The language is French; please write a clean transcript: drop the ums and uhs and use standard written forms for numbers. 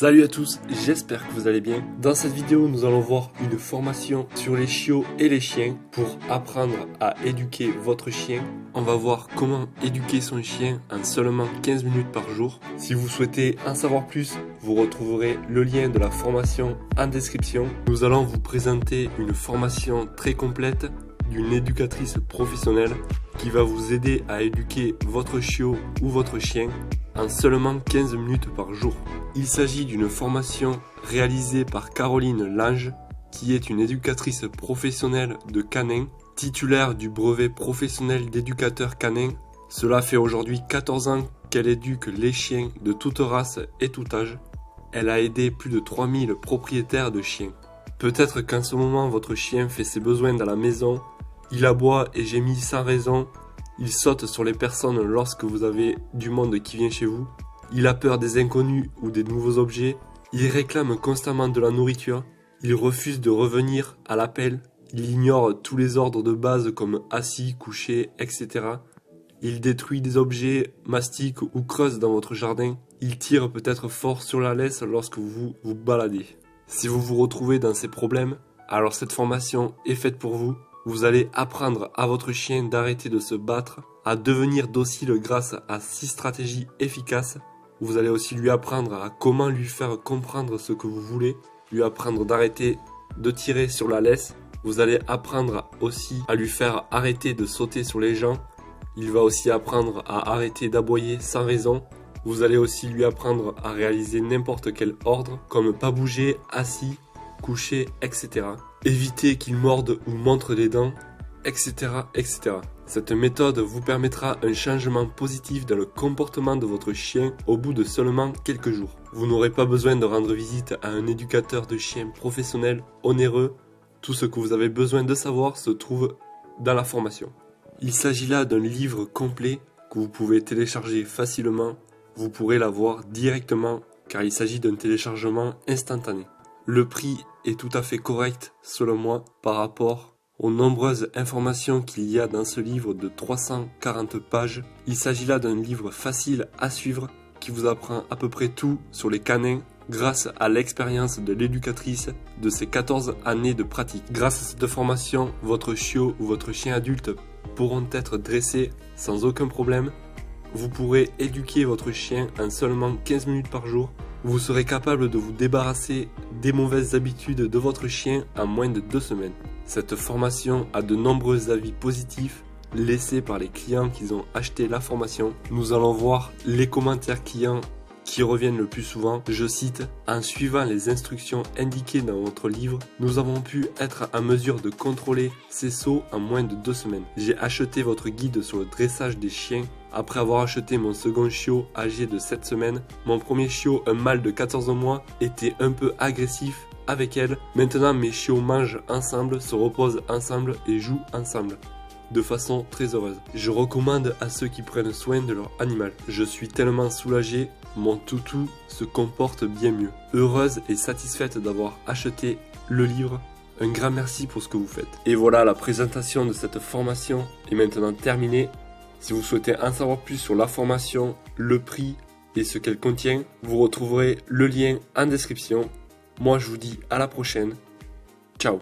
Salut à tous, j'espère que vous allez bien. Dans cette vidéo, nous allons voir une formation sur les chiots et les chiens pour apprendre à éduquer votre chien. On va voir comment éduquer son chien en seulement 15 minutes par jour. Si vous souhaitez en savoir plus, vous retrouverez le lien de la formation en description. Nous allons vous présenter une formation très complète d'une éducatrice professionnelle qui va vous aider à éduquer votre chiot ou votre chien en seulement 15 minutes par jour. Il s'agit d'une formation réalisée par Caroline Lange, qui est une éducatrice professionnelle de canin, titulaire du brevet professionnel d'éducateur canin. Cela fait aujourd'hui 14 ans qu'elle éduque les chiens de toute race et tout âge. Elle a aidé plus de 3000 propriétaires de chiens. Peut-être qu'en ce moment votre chien fait ses besoins dans la maison, il aboie et gémit sans raison, il saute sur les personnes lorsque vous avez du monde qui vient chez vous, il a peur des inconnus ou des nouveaux objets, il réclame constamment de la nourriture, il refuse de revenir à l'appel, il ignore tous les ordres de base comme assis, couché, etc. Il détruit des objets, mastique ou creuse dans votre jardin, il tire peut-être fort sur la laisse lorsque vous vous baladez. Si vous vous retrouvez dans ces problèmes, alors cette formation est faite pour vous. Vous allez apprendre à votre chien d'arrêter de se battre, à devenir docile grâce à 6 stratégies efficaces. Vous allez aussi lui apprendre à comment lui faire comprendre ce que vous voulez, lui apprendre d'arrêter de tirer sur la laisse. Vous allez apprendre aussi à lui faire arrêter de sauter sur les gens. Il va aussi apprendre à arrêter d'aboyer sans raison. Vous allez aussi lui apprendre à réaliser n'importe quel ordre, comme pas bouger, assis, couché, etc. Éviter qu'il morde ou montre les dents, etc., etc. Cette méthode vous permettra un changement positif dans le comportement de votre chien au bout de seulement quelques jours. Vous n'aurez pas besoin de rendre visite à un éducateur de chien professionnel onéreux. Tout ce que vous avez besoin de savoir se trouve dans la formation. Il s'agit là d'un livre complet que vous pouvez télécharger facilement. Vous pourrez l'avoir directement car il s'agit d'un téléchargement instantané. Le prix est tout à fait correct selon moi par rapport aux nombreuses informations qu'il y a dans ce livre de 340 pages. Il s'agit là d'un livre facile à suivre qui vous apprend à peu près tout sur les canins grâce à l'expérience de l'éducatrice de ses 14 années de pratique. Grâce à cette formation, votre chiot ou votre chien adulte pourront être dressés sans aucun problème. Vous pourrez éduquer votre chien en seulement 15 minutes par jour. Vous serez capable de vous débarrasser des mauvaises habitudes de votre chien en moins de 2 semaines. Cette formation a de nombreux avis positifs laissés par les clients qui ont acheté la formation. Nous allons voir les commentaires clients qui reviennent le plus souvent. Je cite: en suivant les instructions indiquées dans votre livre, nous avons pu être en mesure de contrôler ces sauts en moins de 2 semaines. J'ai acheté votre guide sur le dressage des chiens. Après avoir acheté mon second chiot âgé de 7 semaines, mon premier chiot, un mâle de 14 mois, était un peu agressif avec elle. Maintenant mes chiots mangent ensemble, se reposent ensemble et jouent ensemble de façon très heureuse. Je recommande à ceux qui prennent soin de leur animal. Je suis tellement soulagé, mon toutou se comporte bien mieux. Heureuse et satisfaite d'avoir acheté le livre. Un grand merci pour ce que vous faites. Et voilà, la présentation de cette formation est maintenant terminée. Si vous souhaitez en savoir plus sur la formation, le prix et ce qu'elle contient, vous retrouverez le lien en description. Moi je vous dis à la prochaine.